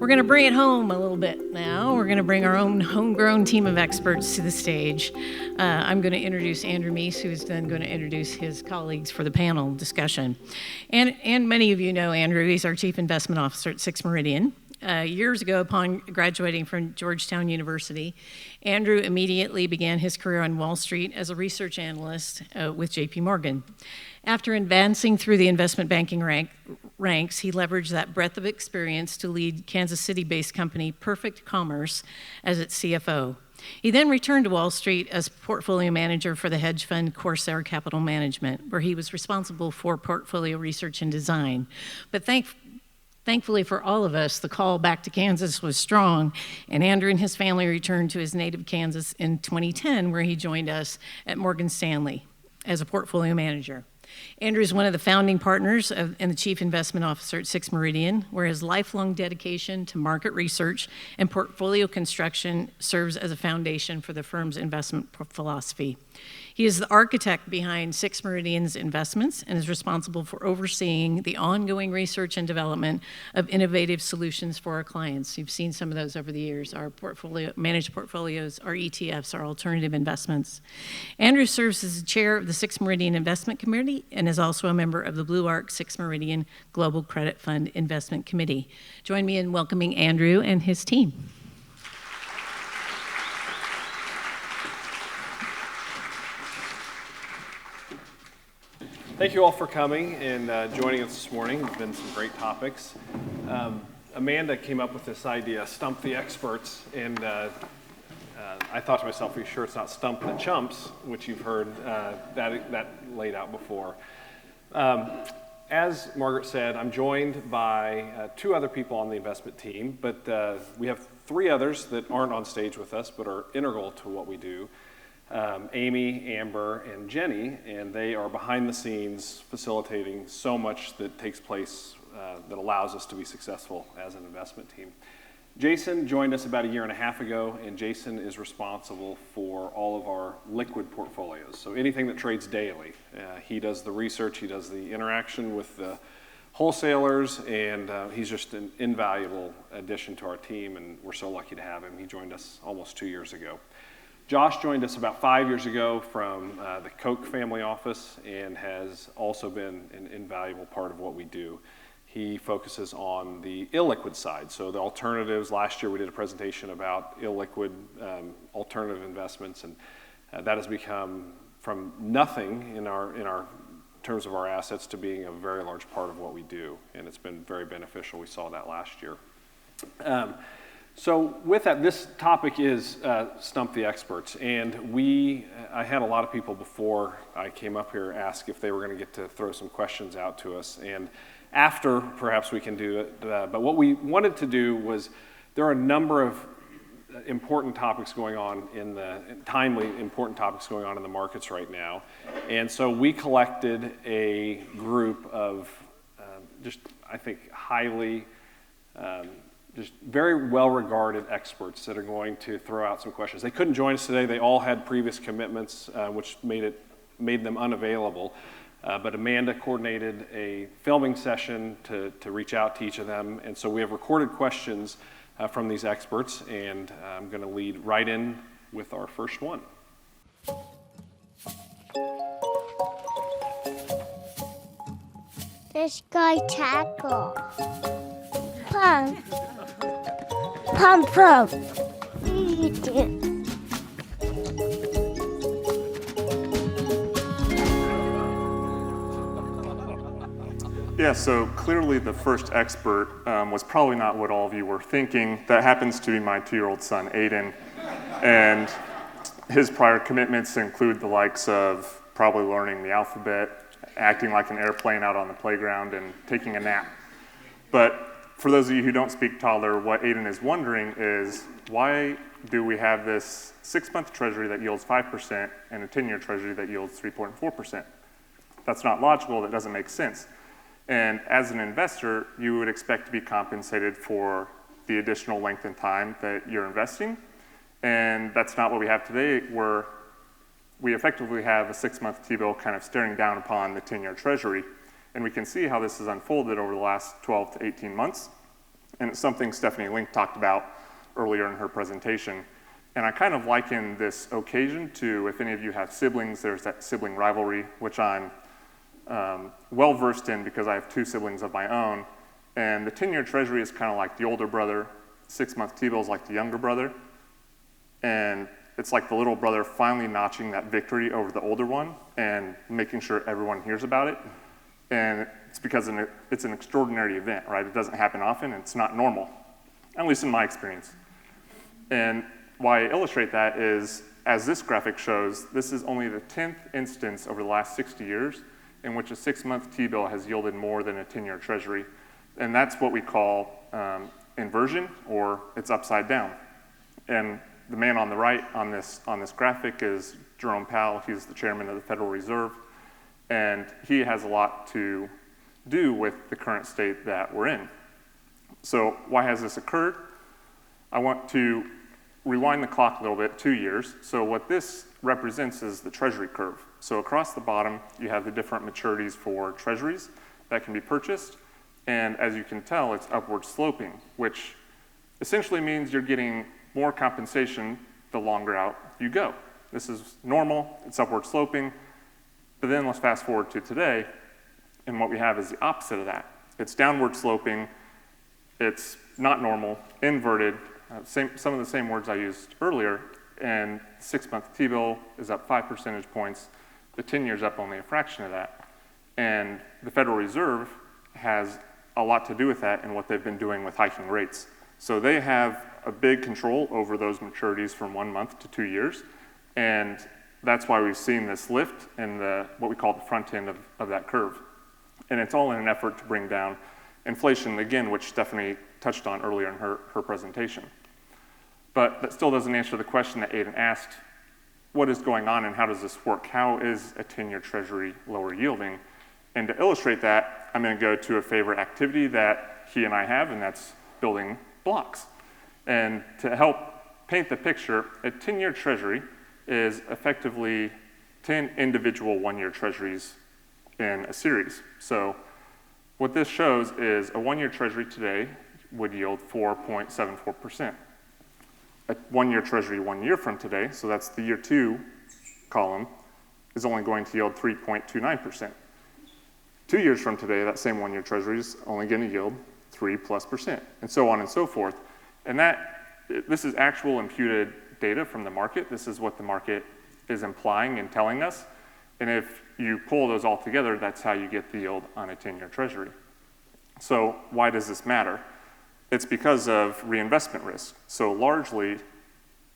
going to bring it home a little bit now. We're going to bring our own homegrown team of experts to the stage. I'm going to introduce Andrew Meese, who's then going to introduce his colleagues for the panel discussion. And many of you know Andrew. He's our Chief Investment Officer at Sixth Meridian. Years ago, upon graduating from Georgetown University, Andrew immediately began his career on Wall Street as a research analyst with JP Morgan. After advancing through the investment banking ranks, he leveraged that breadth of experience to lead Kansas City-based company Perfect Commerce as its CFO. He then returned to Wall Street as portfolio manager for the hedge fund Corsair Capital Management, where he was responsible for portfolio research and design. But thankfully for all of us, the call back to Kansas was strong, and Andrew and his family returned to his native Kansas in 2010, where he joined us at Morgan Stanley as a portfolio manager. Andrew is one of the founding partners and the Chief Investment Officer at Sixth Meridian, where his lifelong dedication to market research and portfolio construction serves as a foundation for the firm's investment philosophy. He is the architect behind Sixth Meridian's investments and is responsible for overseeing the ongoing research and development of innovative solutions for our clients. You've seen some of those over the years, our managed portfolios, our ETFs, our alternative investments. Andrew serves as the chair of the Sixth Meridian Investment Committee and is also a member of the Blue Arc Sixth Meridian Global Credit Fund Investment Committee. Join me in welcoming Andrew and his team. Thank you all for coming and joining us this morning. There's been some great topics. Amanda came up with this idea, stump the experts, and I thought to myself, are you sure it's not stump the chumps, which you've heard that laid out before. As Margaret said, I'm joined by two other people on the investment team, but we have three others that aren't on stage with us but are integral to what we do. Amy, Amber, and Jenny, and they are behind the scenes facilitating so much that takes place that allows us to be successful as an investment team. Jason joined us about 1.5 years ago, and Jason is responsible for all of our liquid portfolios, so anything that trades daily. He does the research, he does the interaction with the wholesalers, and he's just an invaluable addition to our team, and we're so lucky to have him. He joined us almost 2 years ago. Josh joined us about 5 years ago from the Koch family office and has also been an invaluable part of what we do. He focuses on the illiquid side, so the alternatives. Last year we did a presentation about illiquid alternative investments, and that has become from nothing in terms of our assets to being a very large part of what we do, and it's been very beneficial. We saw that last year. So with that, this topic is Stump the Experts, and I had a lot of people before I came up here ask if they were going to get to throw some questions out to us, and after perhaps we can do it, but what we wanted to do was, there are a number of important topics going on timely important topics going on in the markets right now, and so we collected a group of I think highly just very well-regarded experts that are going to throw out some questions. They couldn't join us today. They all had previous commitments, which made them unavailable. But Amanda coordinated a filming session to reach out to each of them. And so we have recorded questions from these experts, and I'm going to lead right in with our first one. This guy tackle. Pump. Pump, pump. Eat it. Yeah, so clearly the first expert was probably not what all of you were thinking. That happens to be my 2-year-old son, Aiden, and his prior commitments include the likes of probably learning the alphabet, acting like an airplane out on the playground, and taking a nap. But for those of you who don't speak toddler, what Aiden is wondering is, why do we have this 6-month treasury that yields 5% and a 10-year treasury that yields 3.4%? That's not logical, that doesn't make sense. And as an investor, you would expect to be compensated for the additional length and time that you're investing. And that's not what we have today, where we effectively have a 6-month T-bill kind of staring down upon the 10-year treasury. And we can see how this has unfolded over the last 12 to 18 months. And it's something Stephanie Link talked about earlier in her presentation. And I kind of liken this occasion to, if any of you have siblings, there's that sibling rivalry, which I'm well versed in because I have 2 siblings of my own. And the 10-year treasury is kind of like the older brother, 6-month T-bill is like the younger brother. And it's like the little brother finally notching that victory over the older one and making sure everyone hears about it. And it's because it's an extraordinary event, right? It doesn't happen often, and it's not normal, at least in my experience. And why I illustrate that is, as this graphic shows, this is only the 10th instance over the last 60 years in which a 6-month T-bill has yielded more than a 10-year treasury. And that's what we call inversion, or it's upside down. And the man on the right on this graphic is Jerome Powell. He's the chairman of the Federal Reserve, and he has a lot to do with the current state that we're in. So why has this occurred? I want to rewind the clock a little bit, 2 years. So what this represents is the treasury curve. So across the bottom, you have the different maturities for treasuries that can be purchased. And as you can tell, it's upward sloping, which essentially means you're getting more compensation the longer out you go. This is normal, it's upward sloping. But then let's fast forward to today, and what we have is the opposite of that. It's downward sloping, it's not normal, inverted, some of the same words I used earlier, and 6-month T-bill is up 5 percentage points, the 10-year's up only a fraction of that. And the Federal Reserve has a lot to do with that and what they've been doing with hiking rates. So they have a big control over those maturities from 1 month to 2 years, and that's why we've seen this lift in what we call the front end of that curve. And it's all in an effort to bring down inflation, again, which Stephanie touched on earlier in her presentation. But that still doesn't answer the question that Aiden asked, what is going on and how does this work? How is a 10-year treasury lower yielding? And to illustrate that, I'm going to go to a favorite activity that he and I have, and that's building blocks. And to help paint the picture, a 10-year treasury is effectively 10 individual 1-year treasuries in a series. So what this shows is a 1-year treasury today would yield 4.74%. A 1-year treasury 1 year from today, so that's the year 2 column, is only going to yield 3.29%. 2 years from today, that same 1-year treasury is only going to yield 3+%, and so on and so forth. And this is actual imputed data from the market. This is what the market is implying and telling us. And if you pull those all together, that's how you get the yield on a 10-year treasury. So why does this matter? It's because of reinvestment risk. So largely,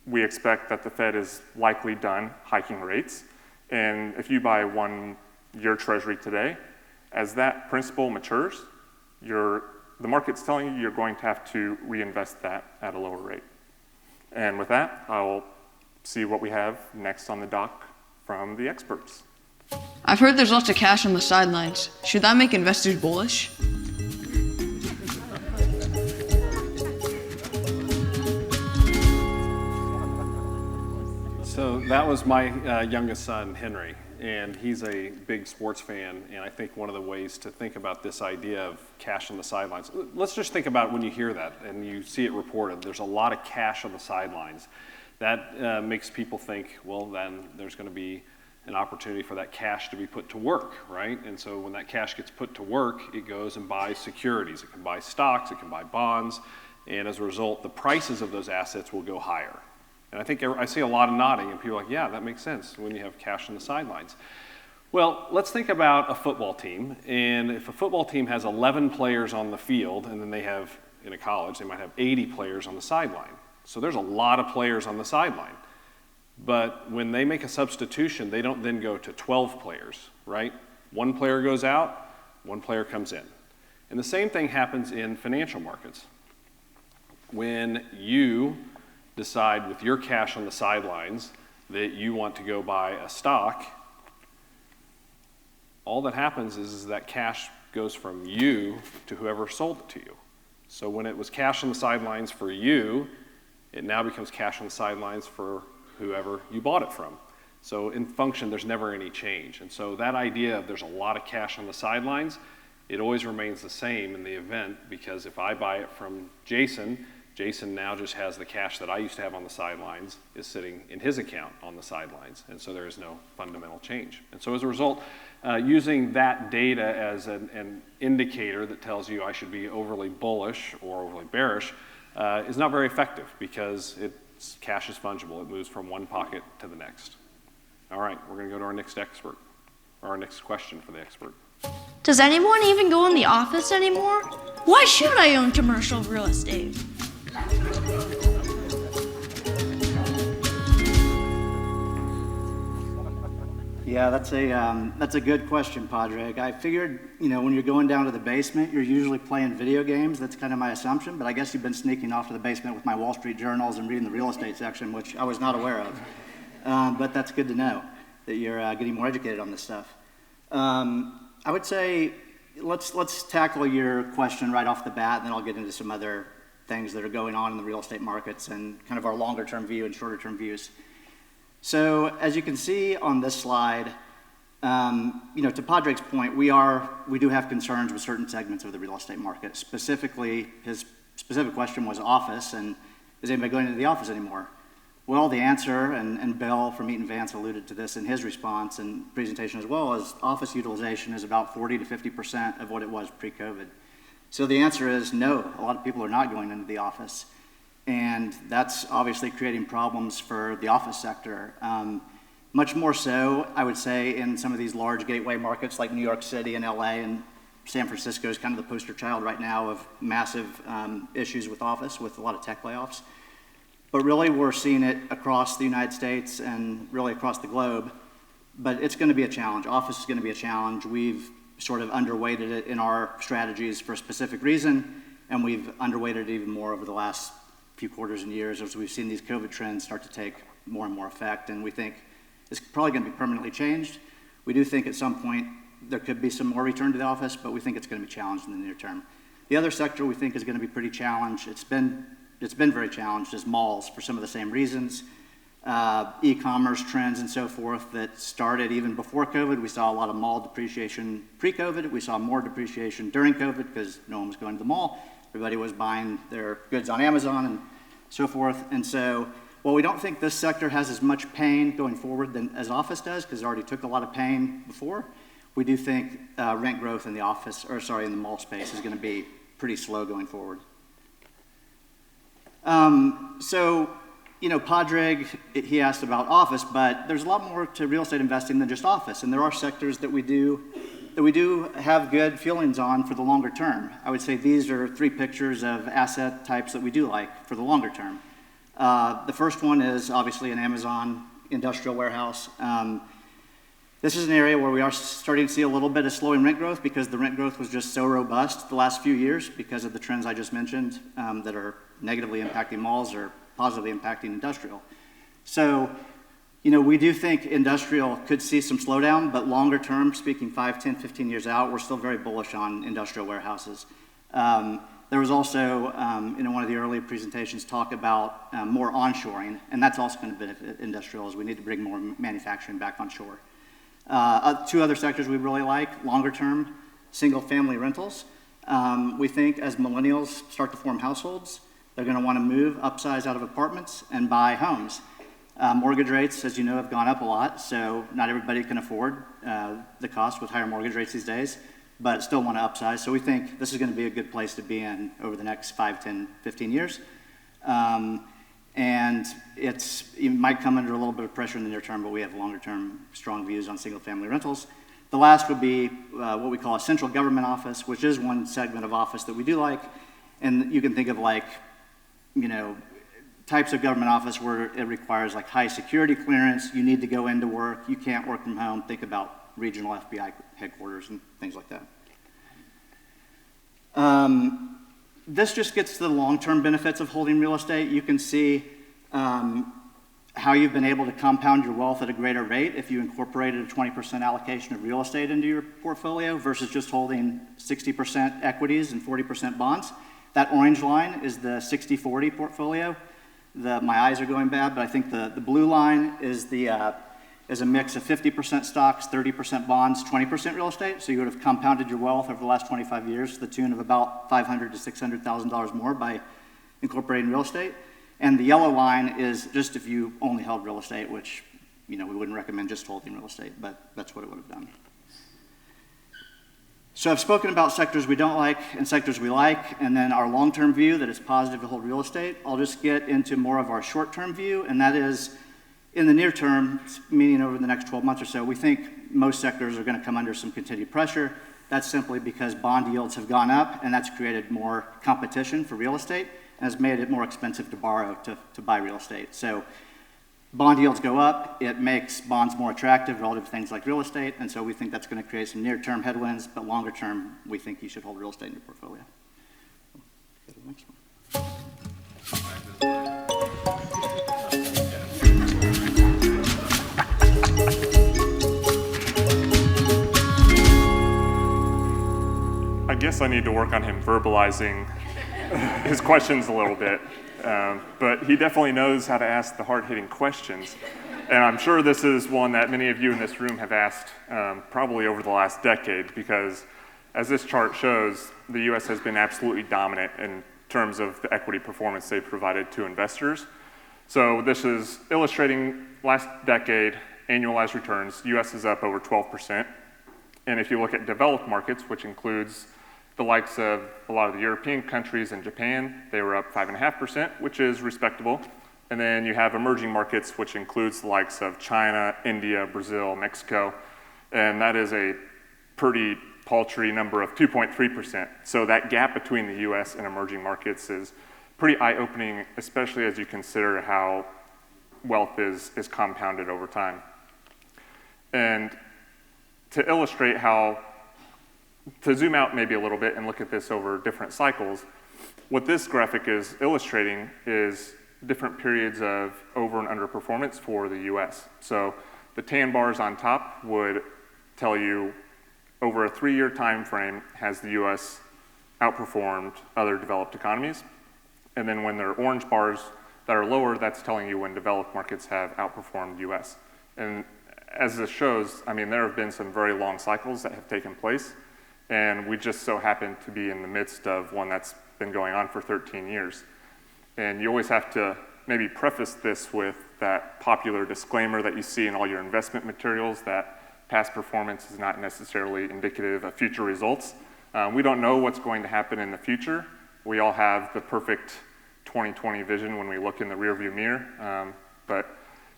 we expect that the Fed is likely done hiking rates. And if you buy a 1-year treasury today, as that principal matures, the market's telling you you're going to have to reinvest that at a lower rate. And with that, I'll see what we have next on the dock from the experts. I've heard there's lots of cash on the sidelines. Should that make investors bullish? So that was my youngest son, Henry, and he's a big sports fan, and I think one of the ways to think about this idea of cash on the sidelines, let's just think about when you hear that and you see it reported, there's a lot of cash on the sidelines. That makes people think, well, then there's going to be an opportunity for that cash to be put to work, right? And so when that cash gets put to work, it goes and buys securities. It can buy stocks, it can buy bonds, and as a result, the prices of those assets will go higher. And I think I see a lot of nodding, and people are like, yeah, that makes sense when you have cash on the sidelines. Well, let's think about a football team. And if a football team has 11 players on the field, and then they have, in a college, they might have 80 players on the sideline. So there's a lot of players on the sideline. But when they make a substitution, they don't then go to 12 players, right? One player goes out, one player comes in. And the same thing happens in financial markets. When you decide with your cash on the sidelines that you want to go buy a stock, all that happens is that cash goes from you to whoever sold it to you. So when it was cash on the sidelines for you, it now becomes cash on the sidelines for whoever you bought it from. So in function, there's never any change. And so that idea of there's a lot of cash on the sidelines it always remains the same in the event, because if I buy it from Jason, Jason now just has the cash that I used to have on the sidelines is sitting in his account on the sidelines, and so there is no fundamental change. And so as a result, using that data as an indicator that tells you I should be overly bullish or overly bearish is not very effective, because cash is fungible. It moves from one pocket to the next. All right, we're going to go to our next expert, or our next question for the expert. Does anyone even go in the office anymore? Why should I own commercial real estate? Yeah, that's a good question, Padraig. I figured, when you're going down to the basement, you're usually playing video games. That's kind of my assumption, but I guess you've been sneaking off to the basement with my Wall Street journals and reading the real estate section, which I was not aware of. But that's good to know that you're getting more educated on this stuff. I would say let's tackle your question right off the bat, and then I'll get into some other things that are going on in the real estate markets and kind of our longer term view and shorter term views. So as you can see on this slide, to Padraig's point, we do have concerns with certain segments of the real estate market. Specifically, his specific question was office, and is anybody going into the office anymore? Well, the answer, and Bill from Eaton Vance alluded to this in his response and presentation as well, is office utilization is about 40 to 50% of what it was pre-COVID. So the answer is no, a lot of people are not going into the office. And that's obviously creating problems for the office sector. Much more so, I would say, in some of these large gateway markets like New York City and LA, and San Francisco is kind of the poster child right now of massive issues with office, with a lot of tech layoffs. But really, we're seeing it across the United States and really across the globe. But it's going to be a challenge. Office is going to be a challenge. We've sort of underweighted it in our strategies for a specific reason, and we've underweighted it even more over the last few quarters and years as we've seen these COVID trends start to take more and more effect. And we think it's probably going to be permanently changed. We do think at some point there could be some more return to the office, but we think it's going to be challenged in the near term. The other sector we think is going to be pretty challenged. It's been very challenged, is malls, for some of the same reasons. E-commerce trends and so forth that started even before COVID. We saw a lot of mall depreciation pre-COVID. We saw more depreciation during COVID because no one was going to the mall. Everybody was buying their goods on Amazon and so forth. And so, while we don't think this sector has as much pain going forward as office does, because it already took a lot of pain before, we do think rent growth in the mall space is going to be pretty slow going forward. Padraig, he asked about office, but there's a lot more to real estate investing than just office, and there are sectors that we do have good feelings on for the longer term. I would say these are 3 pictures of asset types that we do like for the longer term. The first one is obviously an Amazon industrial warehouse. This is an area where we are starting to see a little bit of slowing rent growth because the rent growth was just so robust the last few years because of the trends I just mentioned that are negatively impacting malls or positively impacting industrial. So, we do think industrial could see some slowdown, but longer term, speaking 5, 10, 15 years out, we're still very bullish on industrial warehouses. There was also, in one of the earlier presentations, talk about more onshoring, and that's also going to benefit industrial as we need to bring more manufacturing back on shore. 2 other sectors we really like, longer term, single family rentals. We think as millennials start to form households, they're going to want to move, upsize out of apartments, and buy homes. Mortgage rates, as you know, have gone up a lot, so not everybody can afford the cost with higher mortgage rates these days, but still want to upsize. So we think this is going to be a good place to be in over the next 5, 10, 15 years. And it might come under a little bit of pressure in the near term, but we have longer term strong views on single family rentals. The last would be what we call a central government office, which is one segment of office that we do like. And you can think of types of government office where it requires high security clearance. You need to go into work. You can't work from home. Think about regional FBI headquarters and things like that. This just gets to the long-term benefits of holding real estate. You can see how you've been able to compound your wealth at a greater rate if you incorporated a 20% allocation of real estate into your portfolio versus just holding 60% equities and 40% bonds. That orange line is the 60-40 portfolio. My eyes are going bad, but I think the blue line is the is a mix of 50% stocks, 30% bonds, 20% real estate. So you would have compounded your wealth over the last 25 years to the tune of about $500,000 to $600,000 more by incorporating real estate. And the yellow line is just if you only held real estate, which we wouldn't recommend just holding real estate, but that's what it would have done. So I've spoken about sectors we don't like and sectors we like, and then our long-term view that it's positive to hold real estate. I'll just get into more of our short-term view, and that is in the near term, meaning over the next 12 months or so, we think most sectors are going to come under some continued pressure. That's simply because bond yields have gone up, and that's created more competition for real estate and has made it more expensive to borrow to buy real estate. So bond yields go up, it makes bonds more attractive relative to things like real estate, and so we think that's going to create some near-term headwinds, but longer term, we think you should hold real estate in your portfolio. Go to the next one. I guess I need to work on him verbalizing his questions a little bit. But he definitely knows how to ask the hard-hitting questions. And I'm sure this is one that many of you in this room have asked probably over the last decade, because as this chart shows, the US has been absolutely dominant in terms of the equity performance they've provided to investors. So this is illustrating last decade annualized returns. US is up over 12%. And if you look at developed markets, which includes the likes of a lot of the European countries and Japan, they were up 5.5%, which is respectable. And then you have emerging markets, which includes the likes of China, India, Brazil, Mexico, and that is a pretty paltry number of 2.3%. So that gap between the US and emerging markets is pretty eye-opening, especially as you consider how wealth is compounded over time. And to illustrate to zoom out maybe a little bit and look at this over different cycles, what this graphic is illustrating is different periods of over and underperformance for the US. So the tan bars on top would tell you over a 3-year time frame has the US outperformed other developed economies. And then when there are orange bars that are lower, that's telling you when developed markets have outperformed US. And as this shows, I mean, there have been some very long cycles that have taken place. And we just so happen to be in the midst of one that's been going on for 13 years. And you always have to maybe preface this with that popular disclaimer that you see in all your investment materials, that past performance is not necessarily indicative of future results. We don't know what's going to happen in the future. We all have the perfect 20/20 vision when we look in the rearview mirror, but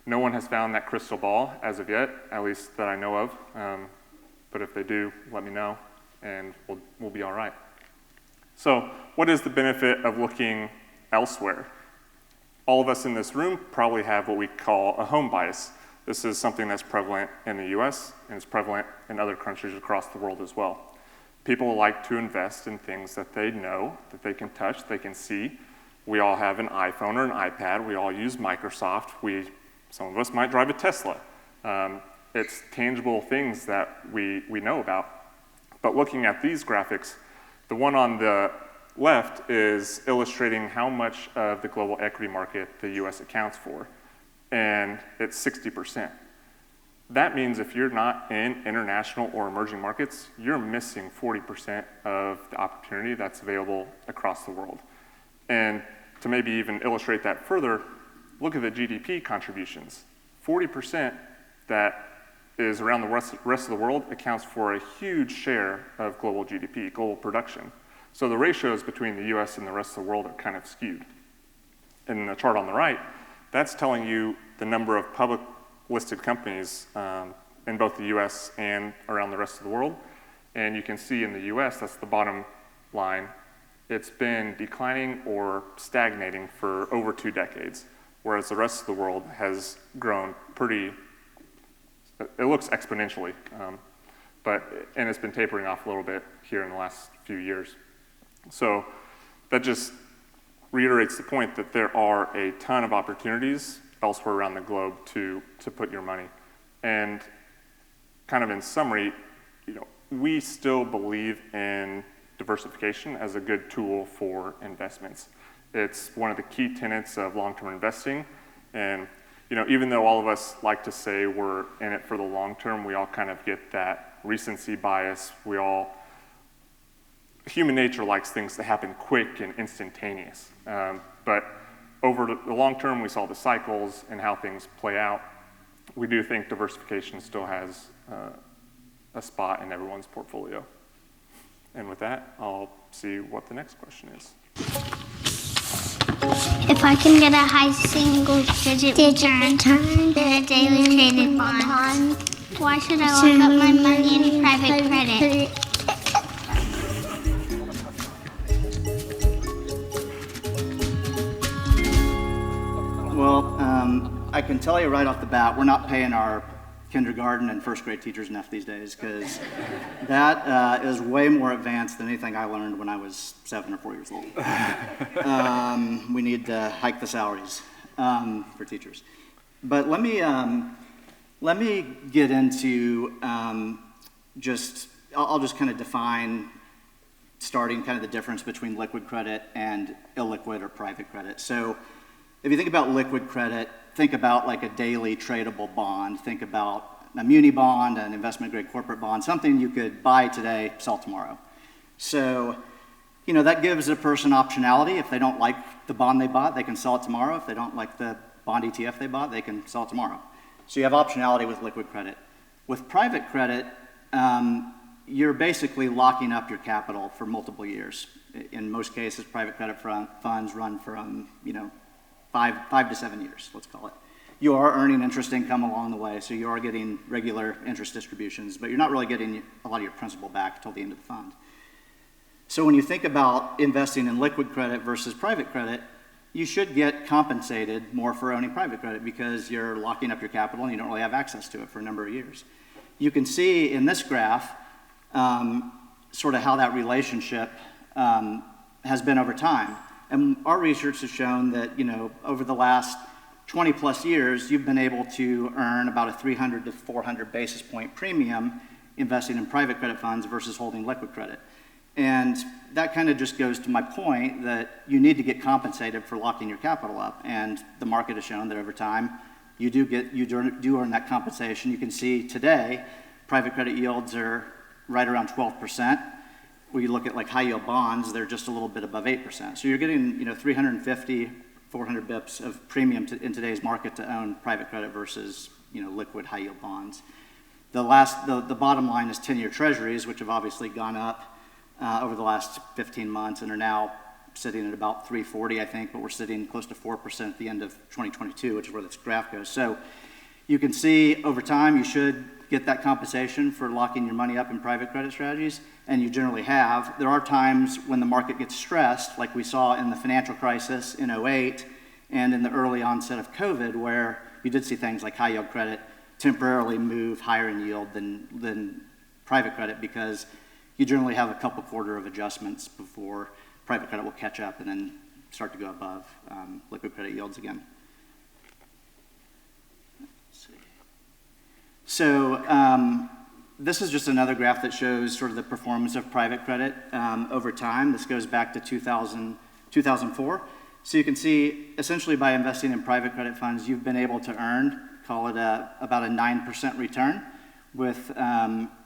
no one has found that crystal ball as of yet, at least that I know of. But if they do, let me know, and we'll be all right. So what is the benefit of looking elsewhere? All of us in this room probably have what we call a home bias. This is something that's prevalent in the US, and it's prevalent in other countries across the world as well. People like to invest in things that they know, that they can touch, they can see. We all have an iPhone or an iPad. We all use Microsoft. Some of us might drive a Tesla. It's tangible things that we know about. But looking at these graphics, the one on the left is illustrating how much of the global equity market the US accounts for, and it's 60%. That means if you're not in international or emerging markets, you're missing 40% of the opportunity that's available across the world. And to maybe even illustrate that further, look at the GDP contributions. 40% that is around the rest of the world accounts for a huge share of global GDP, global production. So the ratios between the US and the rest of the world are kind of skewed. In the chart on the right, that's telling you the number of public listed companies in both the US and around the rest of the world. And you can see in the US, that's the bottom line, it's been declining or stagnating for over 2 decades, whereas the rest of the world has grown it looks exponentially, and it's been tapering off a little bit here in the last few years. So that just reiterates the point that there are a ton of opportunities elsewhere around the globe to put your money. And kind of in summary, we still believe in diversification as a good tool for investments. It's one of the key tenets of long-term investing. And even though all of us like to say we're in it for the long term, we all kind of get that recency bias. Human nature likes things to happen quick and instantaneous. But over the long term, we saw the cycles and how things play out. We do think diversification still has a spot in everyone's portfolio. And with that, I'll see what the next question is. If I can get a high single-digit return in a daily traded bond, why should I lock up my money in private credit? Well, I can tell you right off the bat, we're not paying our kindergarten and first grade teachers enough these days, because that is way more advanced than anything I learned when I was 7 or 4 years old. We need to hike the salaries for teachers. But let me get into I'll just kind of define, starting kind of the difference between liquid credit and illiquid or private credit. So if you think about liquid credit, think about like a daily tradable bond. Think about a muni bond, an investment grade corporate bond, something you could buy today, sell tomorrow. So, that gives a person optionality. If they don't like the bond they bought, they can sell it tomorrow. If they don't like the bond ETF they bought, they can sell it tomorrow. So you have optionality with liquid credit. With private credit, you're basically locking up your capital for multiple years. In most cases, private credit funds run from, 5 to 7 years, let's call it. You are earning interest income along the way, so you are getting regular interest distributions, but you're not really getting a lot of your principal back until the end of the fund. So when you think about investing in liquid credit versus private credit, you should get compensated more for owning private credit because you're locking up your capital and you don't really have access to it for a number of years. You can see in this graph sort of how that relationship has been over time. And our research has shown that, over the last 20 plus years, you've been able to earn about a 300 to 400 basis point premium investing in private credit funds versus holding liquid credit. And that kind of just goes to my point that you need to get compensated for locking your capital up. And the market has shown that over time, you do earn that compensation. You can see today, private credit yields are right around 12%. When you look at like high yield bonds, they're just a little bit above 8%. So you're getting 350, 400 bips of premium in today's market to own private credit versus liquid high yield bonds. The bottom line is 10-year treasuries, which have obviously gone up over the last 15 months and are now sitting at about 340, I think, but we're sitting close to 4% at the end of 2022, which is where this graph goes. So you can see over time you should get that compensation for locking your money up in private credit strategies, and you generally have. There are times when the market gets stressed, like we saw in the financial crisis in 2008 and in the early onset of COVID, where you did see things like high yield credit temporarily move higher in yield than private credit, because you generally have a couple quarter of adjustments before private credit will catch up and then start to go above liquid credit yields again. So this is just another graph that shows sort of the performance of private credit over time. This goes back to 2004. So you can see, essentially by investing in private credit funds, you've been able to earn, call it about a 9% return with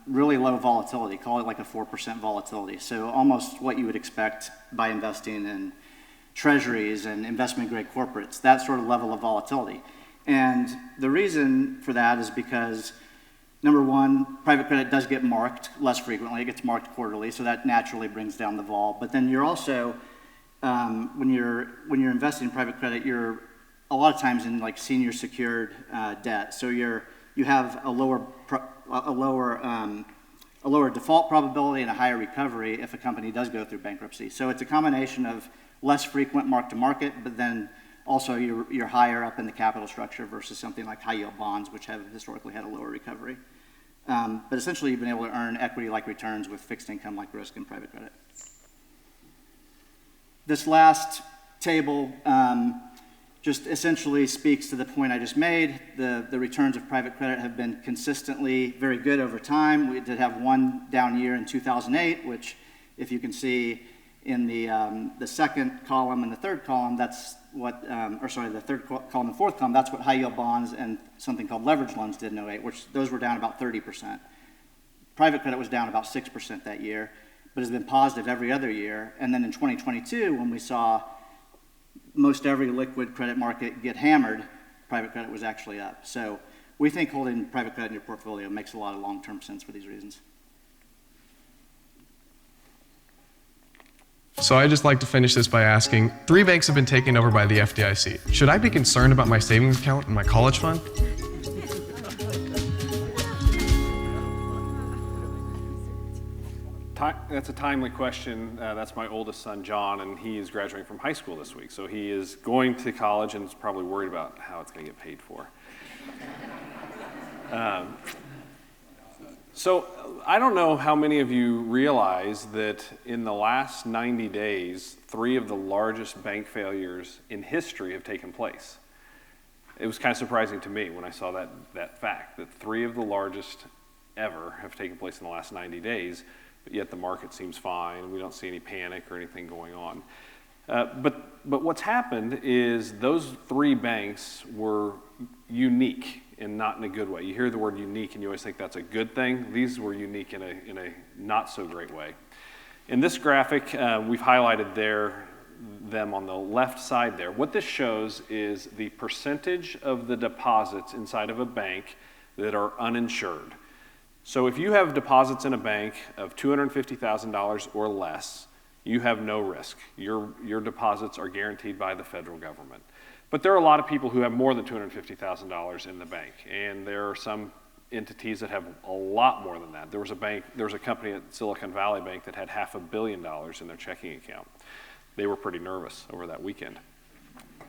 really low volatility, call it like a 4% volatility. So almost what you would expect by investing in treasuries and investment grade corporates, that sort of level of volatility. And the reason for that is because, number one, private credit does get marked less frequently. It gets marked quarterly, so that naturally brings down the vol. But then you're also, when you're investing in private credit, you're a lot of times in like senior secured debt. So you have a lower default probability and a higher recovery if a company does go through bankruptcy. So it's a combination of less frequent mark to market, but then also you're higher up in the capital structure versus something like high yield bonds, which have historically had a lower recovery. But essentially you've been able to earn equity-like returns with fixed income-like risk in private credit. This last table just essentially speaks to the point I just made. The returns of private credit have been consistently very good over time. We did have one down year in 2008, which, if you can see, In the second column and the third column, that's what, the third column and fourth column, that's what high yield bonds and something called leverage loans did in 08, which those were down about 30%. Private credit was down about 6% that year, but has been positive every other year. And then in 2022, when we saw most every liquid credit market get hammered, private credit was actually up. So we think holding private credit in your portfolio makes a lot of long-term sense for these reasons. So I'd just like to finish this by asking, 3 banks have been taken over by the FDIC. Should I be concerned about my savings account and my college fund? That's a timely question. That's my oldest son, John, and he is graduating from high school this week. So he is going to college and is probably worried about how it's going to get paid for. So I don't know how many of you realize that in the last 90 days, 3 of the largest bank failures in history have taken place. It was kind of surprising to me when I saw that fact, that 3 of the largest ever have taken place in the last 90 days, but yet the market seems fine, and we don't see any panic or anything going on. But what's happened is those 3 banks were unique, and not in a good way. You hear the word unique and you always think that's a good thing. These were unique in a not so great way. In this graphic, we've highlighted them on the left side there. What this shows is the percentage of the deposits inside of a bank that are uninsured. So if you have deposits in a bank of $250,000 or less, you have no risk. Your deposits are guaranteed by the federal government. But there are a lot of people who have more than $250,000 in the bank, and there are some entities that have a lot more than that. There was a company at Silicon Valley Bank that had $500 million in their checking account. They were pretty nervous over that weekend.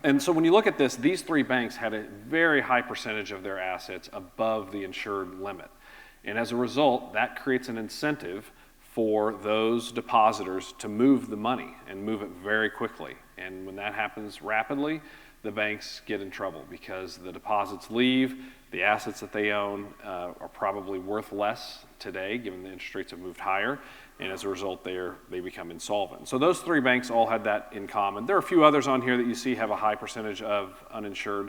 And so when you look at this, these 3 banks had a very high percentage of their assets above the insured limit. And as a result, that creates an incentive for those depositors to move the money and move it very quickly. And when that happens rapidly, the banks get in trouble because the deposits leave, the assets that they own are probably worth less today given the interest rates have moved higher, and as a result they become insolvent. So those 3 banks all had that in common. There are a few others on here that you see have a high percentage of uninsured.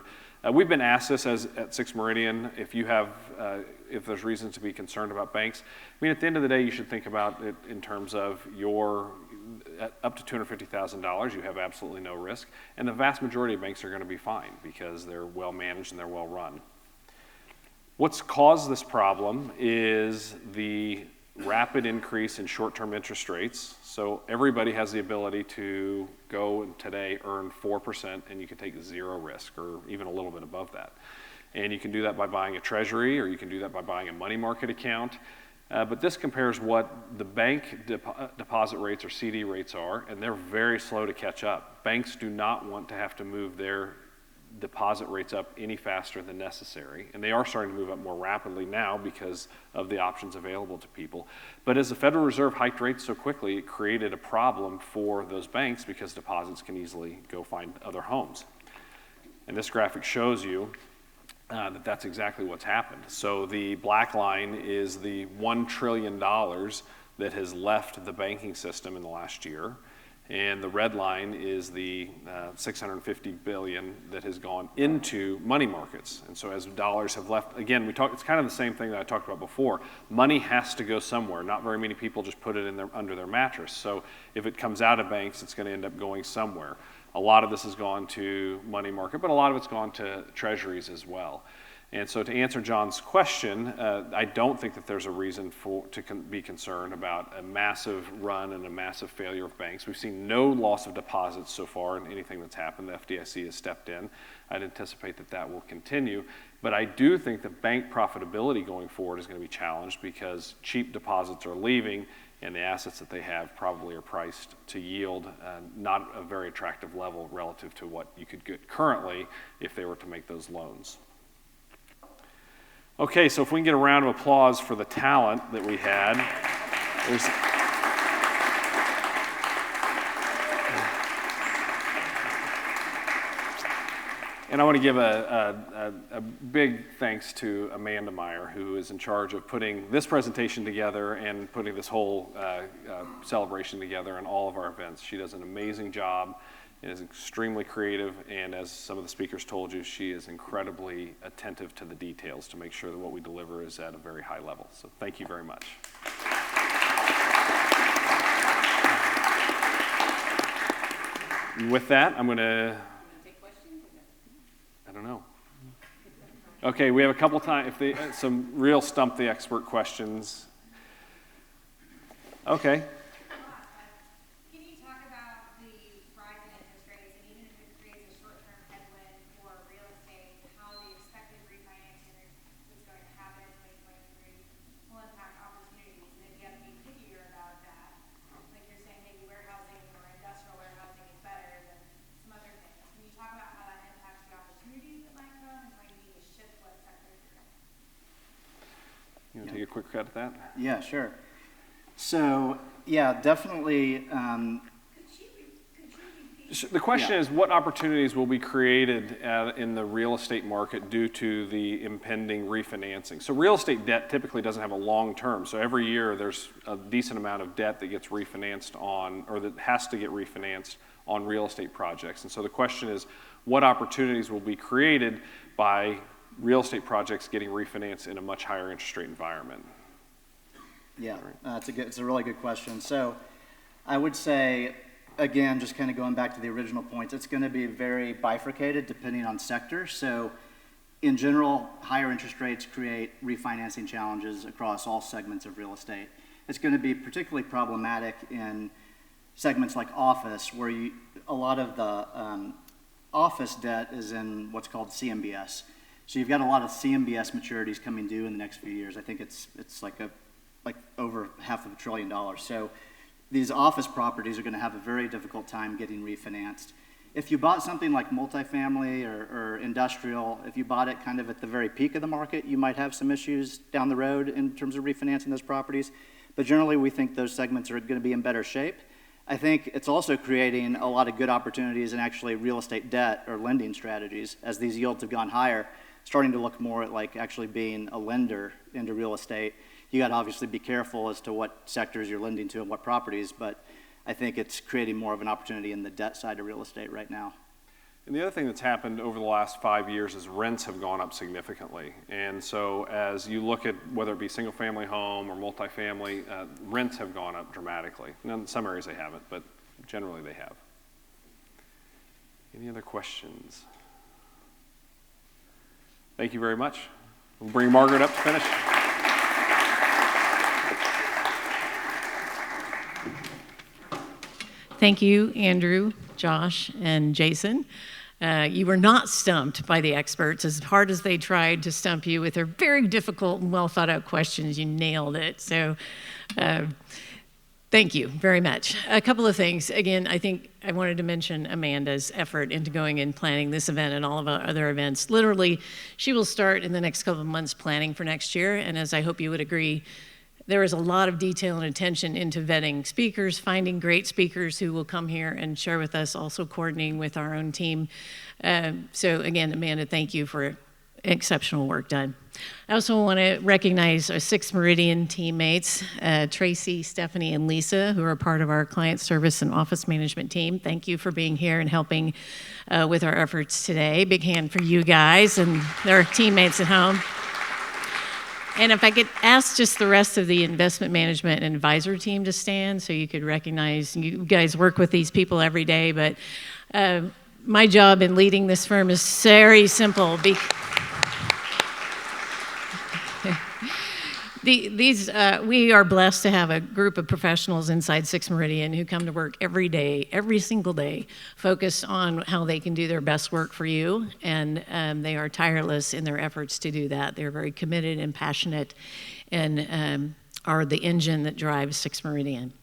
We've been asked this at 6 Meridian, if there's reasons to be concerned about banks. I mean, at the end of the day, you should think about it in terms of up to $250,000, you have absolutely no risk. And the vast majority of banks are going to be fine because they're well managed and they're well run. What's caused this problem is the rapid increase in short-term interest rates. So everybody has the ability to go and today earn 4%, and you can take 0 risk or even a little bit above that. And you can do that by buying a treasury, or you can do that by buying a money market account. But this compares what the bank deposit rates or CD rates are, and they're very slow to catch up. Banks do not want to have to move their deposit rates up any faster than necessary, and they are starting to move up more rapidly now because of the options available to people. But as the Federal Reserve hiked rates so quickly, it created a problem for those banks because deposits can easily go find other homes. And this graphic shows you that's exactly what's happened. So the black line is the $1 trillion that has left the banking system in the last year. And the red line is the $650 billion that has gone into money markets. And so as dollars have left, again, it's kind of the same thing that I talked about before. Money has to go somewhere. Not very many people just put it under their mattress. So if it comes out of banks, it's going to end up going somewhere. A lot of this has gone to money market, but a lot of it's gone to treasuries as well. And so to answer John's question, I don't think that there's a reason to be concerned about a massive run and a massive failure of banks. We've seen no loss of deposits so far in anything that's happened. The FDIC has stepped in. I'd anticipate that will continue. But I do think that bank profitability going forward is going to be challenged because cheap deposits are leaving, and the assets that they have probably are priced to yield not a very attractive level relative to what you could get currently if they were to make those loans. Okay, so if we can get a round of applause for the talent that we had. And I want to give a big thanks to Amanda Meyer, who is in charge of putting this presentation together and putting this whole celebration together and all of our events. She does an amazing job and is extremely creative, and as some of the speakers told you, she is incredibly attentive to the details to make sure that what we deliver is at a very high level. So thank you very much. And with that, I'm going to... I don't know. Okay, we have a couple times, some real stump the expert questions. Okay. Can you talk about the rise in interest rates, and even if it creates a short-term headwind for real estate, how the expected refinancing is going to happen in 2023 will impact opportunities, and if you have to be pickier about that, like you're saying, maybe warehousing or industrial warehousing is better than some other things. Can you talk about how that impacts the opportunities that might come and how you need to shift what sectors you're in? You want to take a quick cut at that? Yeah, sure. So, yeah, definitely. The question is, what opportunities will be created in the real estate market due to the impending refinancing? So real estate debt typically doesn't have a long term. So every year there's a decent amount of debt that gets refinanced on, or that has to get refinanced on real estate projects. And so the question is, what opportunities will be created by real estate projects getting refinanced in a much higher interest rate environment? Yeah, it's a really good question. So I would say, again, just kind of going back to the original points, it's going to be very bifurcated depending on sector. So in general, higher interest rates create refinancing challenges across all segments of real estate. It's going to be particularly problematic in segments like office, where a lot of the office debt is in what's called CMBS. So you've got a lot of CMBS maturities coming due in the next few years. I think it's like over $500 billion. So these office properties are going to have a very difficult time getting refinanced. If you bought something like multifamily or industrial, if you bought it kind of at the very peak of the market, you might have some issues down the road in terms of refinancing those properties. But generally, we think those segments are going to be in better shape. I think it's also creating a lot of good opportunities in actually real estate debt or lending strategies as these yields have gone higher, starting to look more at like actually being a lender into real estate. You got to obviously be careful as to what sectors you're lending to and what properties, but I think it's creating more of an opportunity in the debt side of real estate right now. And the other thing that's happened over the last 5 years is rents have gone up significantly. And so as you look at whether it be single family home or multifamily, rents have gone up dramatically. Now, in some areas they haven't, but generally they have. Any other questions? Thank you very much. We'll bring Margaret up to finish. Thank you, Andrew, Josh, and Jason. You were not stumped by the experts. As hard as they tried to stump you with their very difficult and well thought out questions, you nailed it. So thank you very much. A couple of things. Again, I think I wanted to mention Amanda's effort into going and planning this event and all of our other events. Literally, she will start in the next couple of months planning for next year. And as I hope you would agree, there is a lot of detail and attention into vetting speakers, finding great speakers who will come here and share with us, also coordinating with our own team. So again, Amanda, thank you for exceptional work done. I also want to recognize our 6 Meridian teammates, Tracy, Stephanie, and Lisa, who are part of our client service and office management team. Thank you for being here and helping with our efforts today. Big hand for you guys and their teammates at home. And if I could ask just the rest of the investment management and advisor team to stand so you could recognize, you guys work with these people every day, but my job in leading this firm is very simple. We are blessed to have a group of professionals inside 6 Meridian who come to work every day, every single day, focused on how they can do their best work for you, and they are tireless in their efforts to do that. They're very committed and passionate and are the engine that drives 6 Meridian.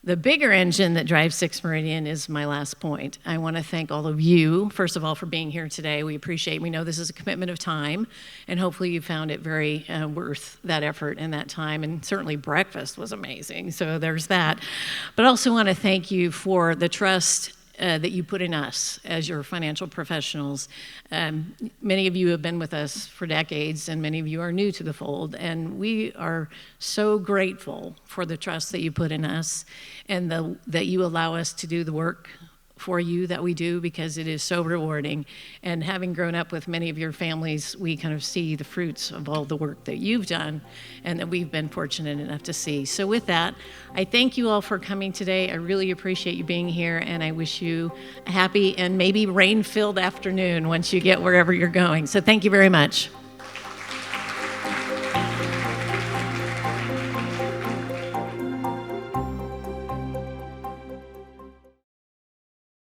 The bigger engine that drives 6 Meridian is my last point. I want to thank all of you, first of all, for being here today. We know this is a commitment of time, and hopefully you found it very worth that effort and that time, and certainly breakfast was amazing, so there's that. But I also want to thank you for the trust that you put in us as your financial professionals. Many of you have been with us for decades, and many of you are new to the fold, and we are so grateful for the trust that you put in us and that you allow us to do the work for you that we do, because it is so rewarding. And having grown up with many of your families, we kind of see the fruits of all the work that you've done and that we've been fortunate enough to see. So with that, I thank you all for coming today. I really appreciate you being here, and I wish you a happy and maybe rain-filled afternoon once you get wherever you're going. So thank you very much.